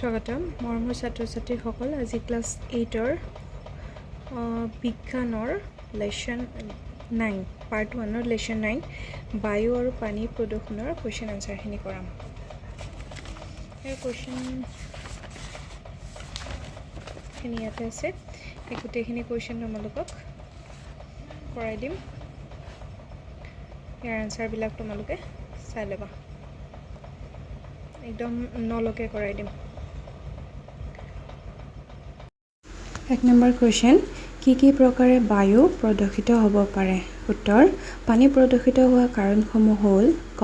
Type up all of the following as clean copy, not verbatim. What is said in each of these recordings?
স্বাগতম মৰমৰ ছাত্ৰ-ছাত্ৰীসকল আজি ক্লাছ 8ৰ বিজ্ঞানৰ লেসন 9 পাৰ্ট 1ৰ লেসন 9 বায়ু আৰু পানী প্ৰদূষণৰ কোৱেশ্চন আনসাৰখিনি কৰাম। এই কোৱেশ্চনখিনি ইয়াতে আছে। এই গোটেইখিনি কোৱেশ্চন তোমালোকক কৰাই দিম। ইয়াৰ আনসাৰবিলাক তোমালোকে চাই ল'বা। একদম নলকে কৰাই দিম। 1 নম্বৰ কোৱেশ্চন, কি প্ৰকাৰে বায়ু প্ৰদূষিত হ'ব পাৰে? উত্তৰ, পানী প্ৰদূষিত হোৱা কাৰণসমূহ হ'ল ক,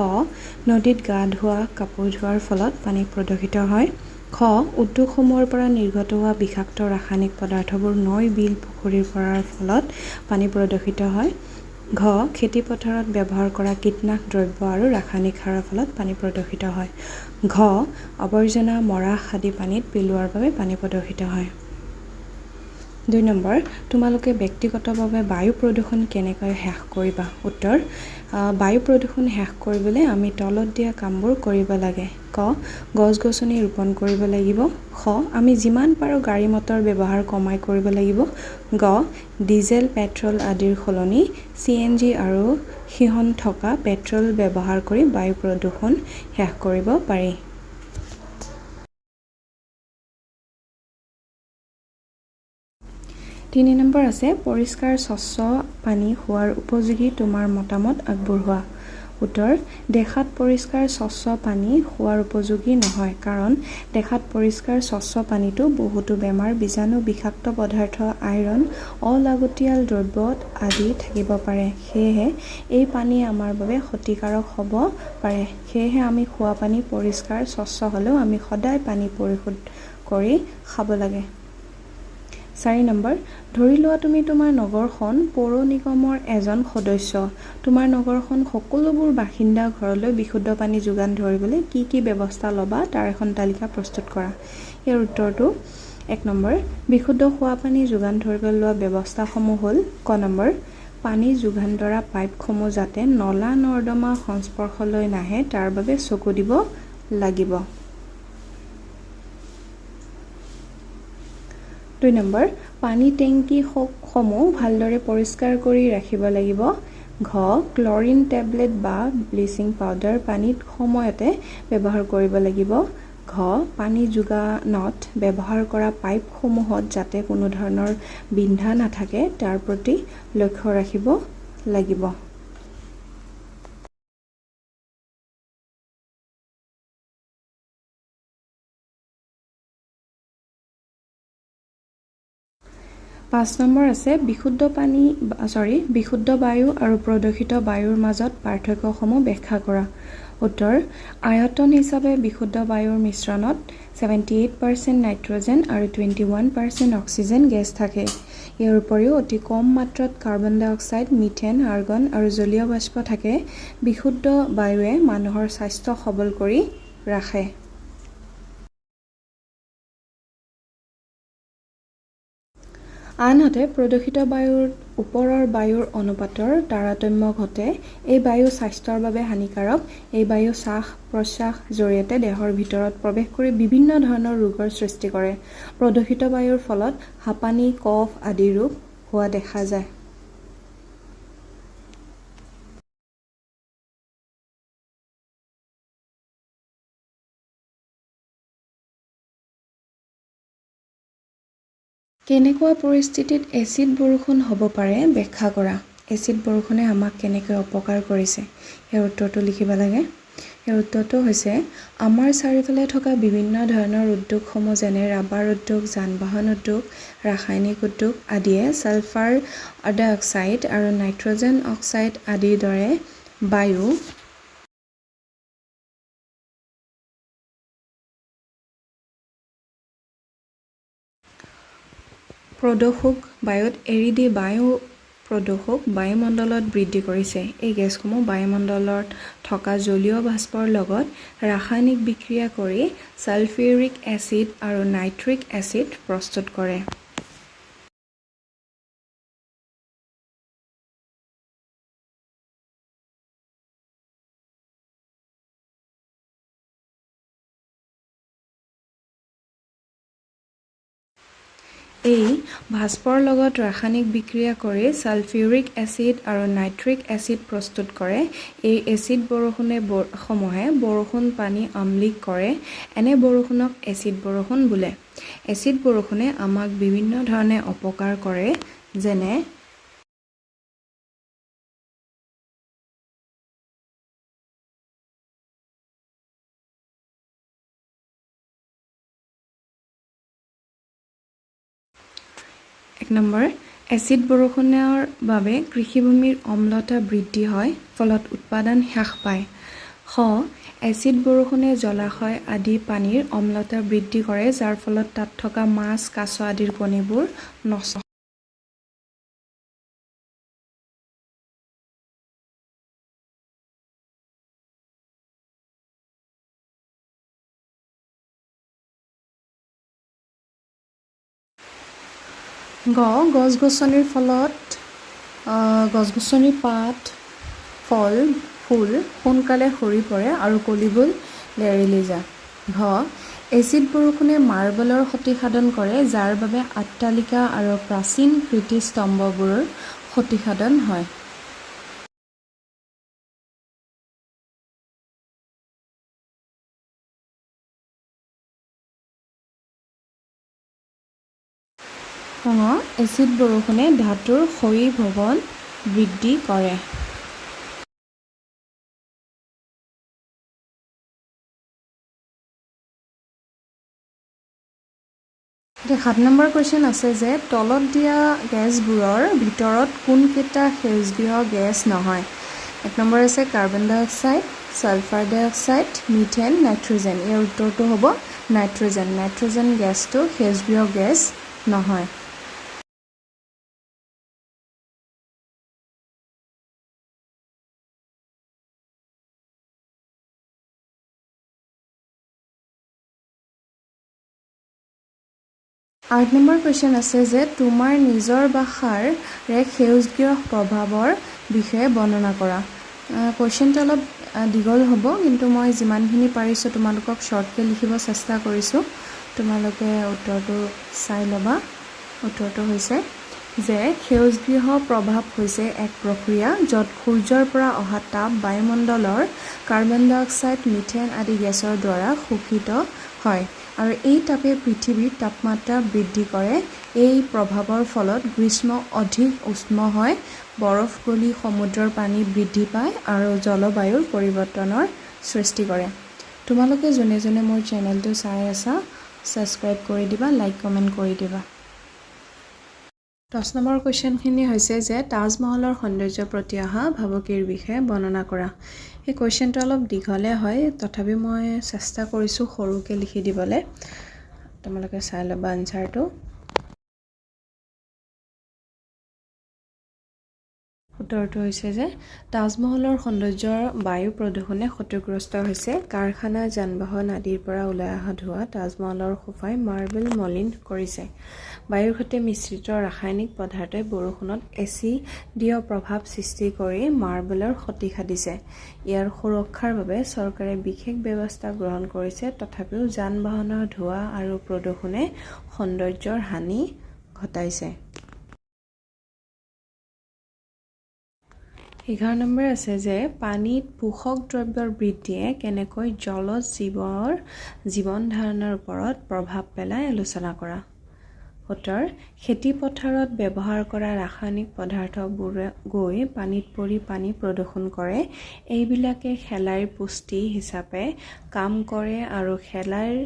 নদীত গা ধোৱা, কাপোৰ ধোৱাৰ ফলত পানী প্ৰদূষিত হয়। খ, উদ্যোগসমূহৰ পৰা নিৰ্গত হোৱা বিষাক্ত ৰাসায়নিক পদাৰ্থবোৰ নৈ, বিল, পুখুৰীৰ পৰাৰ ফলত পানী প্ৰদূষিত হয়। ঘ, খেতি পথাৰত ব্যৱহাৰ কৰা কীটনাশক দ্ৰব্য আৰু ৰাসায়নিক সাৰৰ ফলত পানী প্ৰদূষিত হয়। ঘ, আৱৰ্জনা, মৰাশ আদি পানীত পেলোৱাৰ বাবে পানী প্ৰদূষিত হয়। 2 নম্বৰ, তোমালোকে ব্যক্তিগতভাৱে বায়ু প্ৰদূষণ কেনেকৈ হ্ৰাস কৰিবা? উত্তৰ, বায়ু প্ৰদূষণ হ্ৰাস কৰিবলৈ আমি তলত দিয়া কামবোৰ কৰিব লাগে। ক, গছ-গছনি ৰোপণ কৰিব লাগিব। খ, আমি যিমান পাৰোঁ গাড়ী মটৰ ব্যৱহাৰ কমাই কৰিব লাগিব। গ, ডিজেল, পেট্ৰল আদিৰ সলনি CNG আৰু ইন্ধন থকা পেট্ৰল ব্যৱহাৰ কৰি বায়ু প্ৰদূষণ হ্ৰাস কৰিব পাৰি। 3 নম্বৰ আছে, পৰিষ্কাৰ স্বচ্ছ পানী খোৱাৰ উপযোগী তোমাৰ মতামত আগবঢ়োৱা। উত্তৰ, দেখাত পৰিষ্কাৰ স্বচ্ছ পানী খোৱাৰ উপযোগী নহয়, কাৰণ দেখাত পৰিষ্কাৰ স্বচ্ছ পানীতো বহুতো বেমাৰ, বীজাণু, বিষাক্ত পদাৰ্থ, আইৰণ, অলাগতিয়াল দ্ৰব্য আদি থাকিব পাৰে। সেয়েহে এই পানী আমাৰ বাবে ক্ষতিকাৰক হ'ব পাৰে। সেয়েহে আমি খোৱা পানী পৰিষ্কাৰ স্বচ্ছ হ'লেও আমি সদায় পানী পৰিশোধ কৰি খাব লাগে। 4 নম্বৰ, ধৰি লোৱা তুমি তোমাৰ নগৰখন পৌৰ নিগমৰ এজন সদস্য। তোমাৰ নগৰখন সকলোবোৰ বাসিন্দা ঘৰলৈ বিশুদ্ধ পানী যোগান ধৰিবলৈ কি ব্যৱস্থা ল'বা তাৰ এখন তালিকা প্ৰস্তুত কৰা। ইয়াৰ উত্তৰটো 1 নম্বৰ, বিশুদ্ধ খোৱা পানী যোগান ধৰিবলৈ লোৱা ব্যৱস্থাসমূহ হ'ল ক নম্বৰ, পানী যোগান ধৰা পাইপসমূহ যাতে নলা-নৰ্দমা সংস্পৰ্শলৈ নাহে তাৰ বাবে চকু দিব লাগিব। 2 নম্বৰ, পানী টেংকিসমূহ ভালদৰে পৰিষ্কাৰ কৰি ৰাখিব লাগিব। ঘ, ক্লৰিন টেবলেট বা ব্লিচিং পাউডাৰ পানীত সময়তে ব্যৱহাৰ কৰিব লাগিব। ঘ, পানী যোগানত ব্যৱহাৰ কৰা পাইপসমূহত যাতে কোনো ধৰণৰ বিন্ধা নাথাকে তাৰ প্ৰতি লক্ষ্য ৰাখিব লাগিব। 5 নম্বৰ আছে, বিশুদ্ধ বায়ু আৰু প্ৰদূষিত বায়ুৰ মাজত পাৰ্থক্যসমূহ ব্যাখ্যা কৰা। উত্তৰ, আয়তন হিচাপে বিশুদ্ধ বায়ুৰ মিশ্ৰণত 78% নাইট্ৰজেন আৰু 21% অক্সিজেন গেছ থাকে। ইয়াৰ উপৰিও অতি কম মাত্ৰাত কাৰ্বন ডাই অক্সাইড, মিথেন, আৰ্গন আৰু জলীয় বাষ্প থাকে। বিশুদ্ধ বায়ুৱে মানুহৰ স্বাস্থ্য সবল কৰি ৰাখে। আনহাতে প্ৰদূষিত বায়ুৰ ওপৰৰ বায়ুৰ অনুপাতৰ তাৰতম্য ঘটে। এই বায়ু স্বাস্থ্যৰ বাবে হানিকাৰক। এই বায়ু শ্বাস-প্ৰশ্বাস জৰিয়তে দেহৰ ভিতৰত প্ৰৱেশ কৰি বিভিন্ন ধৰণৰ ৰোগৰ সৃষ্টি কৰে। প্ৰদূষিত বায়ুৰ ফলত হাঁপানি, কফ আদি ৰোগ হোৱা দেখা যায়। কেনেকুৱা পৰিস্থিতিত এচিড বৰষুণ হ'ব পাৰে ব্যাখ্যা কৰা। এচিড বৰষুণে আমাক কেনেকৈ অপকাৰ কৰিছে? ইয়াৰ উত্তৰটো লিখিব লাগে। ইয়াৰ উত্তৰটো হৈছে, আমাৰ চাৰিওফালে থকা বিভিন্ন ধৰণৰ উদ্যোগসমূহ যেনে ৰাবাৰ উদ্যোগ, যান-বাহন উদ্যোগ, ৰাসায়নিক উদ্যোগ আদিয়ে ছালফাৰ ডাই অক্সাইড আৰু নাইট্ৰজেন অক্সাইড আদিৰ দৰে বায়ু প্ৰদূষক বায়ুত এৰি দি বায়ু প্ৰদূষক বায়ুমণ্ডলত বৃদ্ধি কৰিছে। এই গেছসমূহ বায়ুমণ্ডলত থকা জলীয় বাষ্পৰ লগত ৰাসায়নিক বিক্ৰিয়া কৰি ছালফিউৰিক এচিড আৰু নাইট্ৰিক এচিড প্ৰস্তুত কৰে। এই ভাস্পৰ লগত ৰাসায়নিক বিক্ৰিয়া কৰি সালফিউৰিক এচিড আৰু নাইট্ৰিক এচিড প্ৰস্তুত কৰে। এই এচিড সমূহে বৰষুণ পানী অম্লিক কৰে। এনে বৰষুণক এচিড বৰষুণ বোলে। এচিড বৰষুণে আমাক বিভিন্ন ধৰণে অপকাৰ কৰে, যেনে এক নম্বৰ, এচিড বৰষুণৰ বাবে কৃষিভূমিৰ অম্লতা বৃদ্ধি হয়, ফলত উৎপাদন হ্ৰাস পায়। এচিড বৰষুণে জলাশয় আদি পানীৰ অম্লতা বৃদ্ধি কৰে, যাৰ ফলত তাত থকা মাছ, কাছ আদিৰ কণীবোৰ নষ্ট হয়। গছ-গছনিৰ ফলত গছ-গছনিৰ পাত, ফল, ফুল সোনকালে সৰি পৰে আৰু কলিবোৰ লেৰেলি যায়। এচিড বৰষুণে মাৰ্বলৰ ক্ষতিসাধন কৰে, যাৰ বাবে অট্টালিকা আৰু প্ৰাচীন কীৰ্তিস্তম্ভবোৰৰ ক্ষতিসাধন হয়। এচিড বৰষুণে ধাতুৰ ক্ষয়ীভৱন বৃদ্ধি কৰে। 7 নম্বৰ কুৱেশ্যন আছে যে তলত দিয়া গেছবোৰৰ ভিতৰত কোনকেইটা সেউজগৃহ গেছ নহয়? 1 নম্বৰ আছে কাৰ্বন ডাই অক্সাইড, ছালফাৰ ডাই অক্সাইড, মিথেন, নাইট্ৰজেন। ইয়াৰ উত্তৰটো হ'ব নাইট্ৰজেন। নাইট্ৰজেন গেছটো সেউজগৃহ গেছ নহয়। আঠ নম্বৰ কুৱেশ্যন আছে যে তোমাৰ নিজৰ ভাষাৰে সেউজগৃহ প্ৰভাৱৰ বিষয়ে বৰ্ণনা কৰা। কুৱেশ্যনটো অলপ দীঘল হ'ব, কিন্তু মই যিমানখিনি পাৰিছোঁ তোমালোকক শ্বৰ্টকৈ লিখিব চেষ্টা কৰিছোঁ। তোমালোকে উত্তৰটো চাই ল'বা। উত্তৰটো হৈছে যে সেউজগৃহ প্ৰভাৱ হৈছে এক প্ৰক্ৰিয়া য'ত সূৰ্যৰ পৰা অহা তাপ বায়ুমণ্ডলৰ কাৰ্বন ডাই অক্সাইড, মিথেন আদি গেছৰ দ্বাৰা শোষিত হয় আৰু এই তাপে পৃথিৱীৰ তাপমাত্ৰা বৃদ্ধি কৰে। এই প্ৰভাৱৰ ফলত গ্ৰীষ্ম অধিক উষ্ণ হয়, বৰফ গলি সমুদ্ৰৰ পানী বৃদ্ধি পায় আৰু জলবায়ুৰ পৰিৱৰ্তনৰ সৃষ্টি কৰে। তোমালোকে যোনে যোনে মোৰ চেনেলটো চাই আছা, ছাবস্ক্ৰাইব কৰি দিবা, লাইক কমেণ্ট কৰি দিবা। 10 নম্বৰ কুৱেশ্যনখিনি হৈছে যে তাজমহলৰ সৌন্দৰ্যৰ প্ৰতি অহা ভাবুকিৰ বিষয়ে বৰ্ণনা কৰা। এই কুৱেশ্যনটো অলপ দীঘলে হয়, তথাপি মই চেষ্টা কৰিছোঁ সৰুকৈ লিখি দিবলৈ। তোমালোকে চাই ল'বা আনচাৰটো। উত্তৰটো হৈছে যে তাজমহলৰ সৌন্দৰ্যৰ বায়ু প্ৰদূষণে ক্ষতিগ্ৰস্ত হৈছে। কাৰখানা, যান-বাহন আদিৰ পৰা ওলাই অহা ধোঁৱা তাজমহলৰ সোফাই মাৰ্বল মলিন কৰিছে। বায়ুৰ সৈতে মিশ্ৰিত ৰাসায়নিক পদাৰ্থই বৰষুণত এচিডীয় প্ৰভাৱ সৃষ্টি কৰি মাৰ্বলৰ ক্ষতি সাধিছে। ইয়াৰ সুৰক্ষাৰ বাবে চৰকাৰে বিশেষ ব্যৱস্থা গ্ৰহণ কৰিছে, তথাপিও যান-বাহনৰ ধোঁৱা আৰু প্ৰদূষণে সৌন্দৰ্যৰ হানি ঘটাইছে। 11 নম্বৰ আছে যে পানীত পোষক দ্ৰব্যৰ বৃদ্ধিয়ে কেনেকৈ জলজ জীৱৰ জীৱন ধাৰণৰ ওপৰত প্ৰভাৱ পেলায় আলোচনা কৰা। উত্তৰ, খেতি পথাৰত ব্যৱহাৰ কৰা ৰাসায়নিক পদাৰ্থবোৰ গৈ পানীত পৰি পানী প্ৰদূষণ কৰে। এইবিলাকে শেলাইৰ পুষ্টি হিচাপে কাম কৰে আৰু শেলাইৰ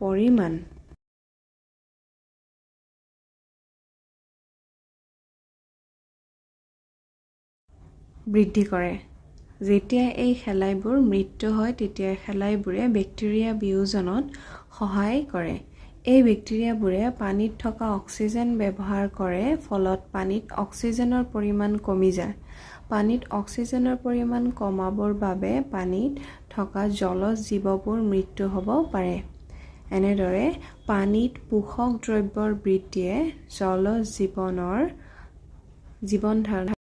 পৰিমাণ বৃদ্ধি কৰে। যেতিয়া এই শেলাইবোৰ মৃত্যু হয়, তেতিয়া শেলাইবোৰে বেক্টেৰিয়া বিয়োজনত সহায় কৰে। এই বেক্টেৰিয়াবোৰে পানীত থকা অক্সিজেন ব্যৱহাৰ কৰে, ফলত পানীত অক্সিজেনৰ পৰিমাণ কমি যায়। পানীত অক্সিজেনৰ পৰিমাণ কমাবৰ বাবে পানীত থকা জলজ জীৱবোৰ মৃত্যু হ'ব পাৰে। এনেদৰে পানীত পোষক দ্ৰব্যৰ বৃদ্ধিয়ে জলজ জীৱন ধাৰণৰ